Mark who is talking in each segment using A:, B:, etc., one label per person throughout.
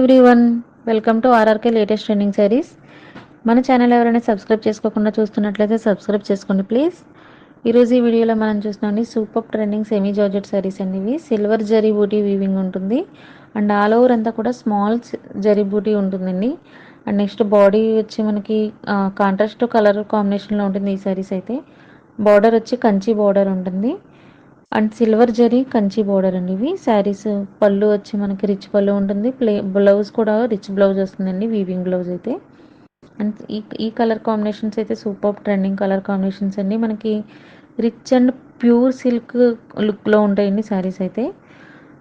A: Everyone, welcome to RRK latest trending saris. మన channel ఎవరైనా subscribe చేసుకోకుండా చూస్తున్నట్లయితే సబ్స్క్రైబ్ చేసుకోండి ప్లీజ్. ఈరోజు ఈ వీడియోలో మనం చూస్తున్నాం super trending semi georgette saris అండి. ఇవి సిల్వర్ జరీ బూటీ వీవింగ్ ఉంటుంది అండ్ ఆల్ ఓవర్ అంతా కూడా స్మాల్ జరీ బూటీ ఉంటుందండి. అండ్ నెక్స్ట్ బాడీ వచ్చి మనకి కాంట్రాస్ట్ కలర్ కాంబినేషన్లో ఉంటుంది. ఈ సారీస్ అయితే బార్డర్ వచ్చి కంచి బార్డర్ ఉంటుంది and silver zari Kanchi border అండి. ఇవి శారీస్ పళ్ళు వచ్చి మనకి రిచ్ పళ్ళు ఉంటుంది. బ్లౌజ్ కూడా రిచ్ బ్లౌజ్ వస్తుందండి, వీవింగ్ బ్లౌజ్ అయితే. అండ్ ఈ కలర్ కాంబినేషన్స్ అయితే సూపర్ ట్రెండింగ్ కలర్ కాంబినేషన్స్ అండి. మనకి రిచ్ అండ్ ప్యూర్ సిల్క్ లుక్లో ఉంటాయండి శారీస్ అయితే.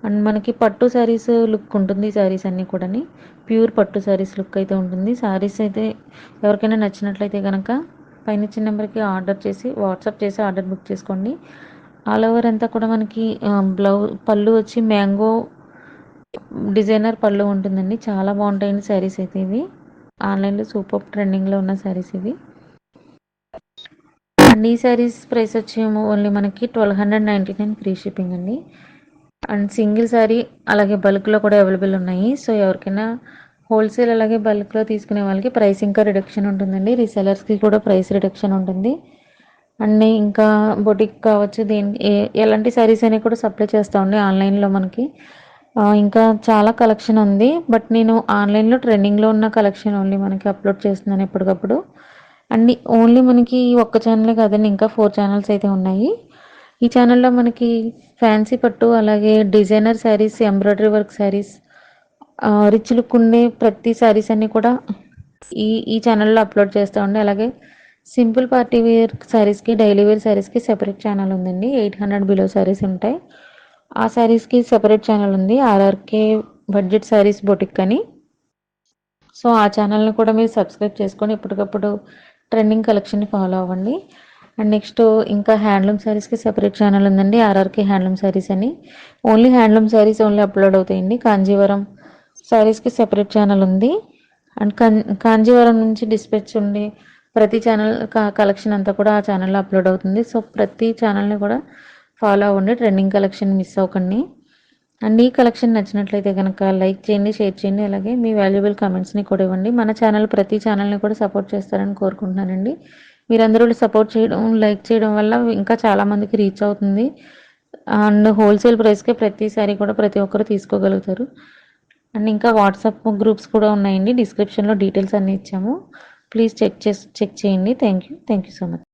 A: అండ్ మనకి పట్టు శారీస్ లుక్ ఉంటుంది. శారీస్ అన్నీ కూడా ప్యూర్ పట్టు శారీస్ లుక్ అయితే ఉంటుంది. శారీస్ అయితే ఎవరికైనా నచ్చినట్లయితే కనుక పైన ఇచ్చిన నెంబర్కి ఆర్డర్ చేసి వాట్సాప్ చేసి ఆర్డర్ బుక్ చేసుకోండి. ఆల్ ఓవర్ అంతా కూడా మనకి పళ్ళు వచ్చి మ్యాంగో డిజైనర్ పళ్ళు ఉంటుందండి. చాలా బాగుంటాయండి శారీస్ అయితే. ఇవి ఆన్లైన్లో సూపర్ ట్రెండింగ్లో ఉన్న శారీస్ ఇవి. అండ్ ఈ శారీస్ ప్రైస్ వచ్చి ఓన్లీ మనకి 1299 ఫ్రీ షిప్పింగ్ అండి. అండ్ సింగిల్ శారీ అలాగే బల్క్లో కూడా అవైలబుల్ ఉన్నాయి. సో ఎవరికైనా హోల్సేల్ అలాగే బల్క్లో తీసుకునే వాళ్ళకి ప్రైస్ ఇంకా రిడక్షన్ ఉంటుందండి. రీసెలర్స్కి కూడా ప్రైస్ రిడక్షన్ ఉంటుంది. అన్నీ ఇంకా బొటిక్ కావచ్చు, ఎలాంటి శారీస్ అనేవి కూడా సప్లై చేస్తూ ఉండే ఆన్లైన్లో మనకి. ఇంకా చాలా కలెక్షన్ ఉంది, బట్ నేను ఆన్లైన్లో ట్రెండింగ్లో ఉన్న కలెక్షన్ ఓన్లీ మనకి అప్లోడ్ చేస్తున్నాను ఎప్పటికప్పుడు. అన్ని ఓన్లీ మనకి ఒక్క ఛానలే కాదండి, ఇంకా 4 ఛానల్స్ అయితే ఉన్నాయి. ఈ ఛానల్లో మనకి ఫ్యాన్సీ పట్టు అలాగే designer saris, embroidery work saris, rich look ఉండే ప్రతి శారీస్ అన్నీ కూడా ఈ ఛానల్లో అప్లోడ్ చేస్తూ ఉండే. అలాగే సింపుల్ పార్టీ వేర్ శారీస్కి, డైలీ వేర్ శారీస్కి సెపరేట్ ఛానల్ ఉందండి. 800 బిలో శారీస్ ఉంటాయి. ఆ శారీస్కి సెపరేట్ ఛానల్ ఉంది, ఆర్ఆర్కే బడ్జెట్ శారీస్ బొటిక్ అని. సో ఆ ఛానల్ని కూడా మీరు సబ్స్క్రైబ్ చేసుకొని ఎప్పటికప్పుడు ట్రెండింగ్ కలెక్షన్ని ఫాలో అవ్వండి. అండ్ నెక్స్ట్ ఇంకా హ్యాండ్లూమ్ శారీస్కి సెపరేట్ ఛానల్ ఉందండి, ఆర్ఆర్కే హ్యాండ్లూమ్ శారీస్ అని. Only handloom saris only upload అవుతాయండి. కాంజీవరం శారీస్కి సెపరేట్ ఛానల్ ఉంది. అండ్ కాంజీవరం నుంచి డిస్పాచ్ ఉండి ప్రతి ఛానల్ కలెక్షన్ అంతా కూడా ఆ ఛానల్లో అప్లోడ్ అవుతుంది. సో ప్రతి ఛానల్ని కూడా ఫాలో అవ్వండి, ట్రెండింగ్ కలెక్షన్ మిస్ అవ్వకండి. అండ్ ఈ కలెక్షన్ నచ్చినట్లయితే కనుక లైక్ చేయండి, షేర్ చేయండి, అలాగే మీ వాల్యుబుల్ కామెంట్స్ని కూడా ఇవ్వండి. మన ఛానల్ ప్రతి ఛానల్ని కూడా సపోర్ట్ చేస్తారని కోరుకుంటున్నానండి. మీరందరూ సపోర్ట్ చేయడం, లైక్ చేయడం వల్ల ఇంకా చాలామందికి రీచ్ అవుతుంది. అండ్ హోల్సేల్ ప్రైస్కే ప్రతిసారి కూడా ప్రతి ఒక్కరు తీసుకోగలుగుతారు. అండ్ ఇంకా వాట్సాప్ గ్రూప్స్ కూడా ఉన్నాయండి, డిస్క్రిప్షన్లో డీటెయిల్స్ అన్నీ ఇచ్చాము. ప్లీజ్ చెక్ చేయండి. Thank you so much.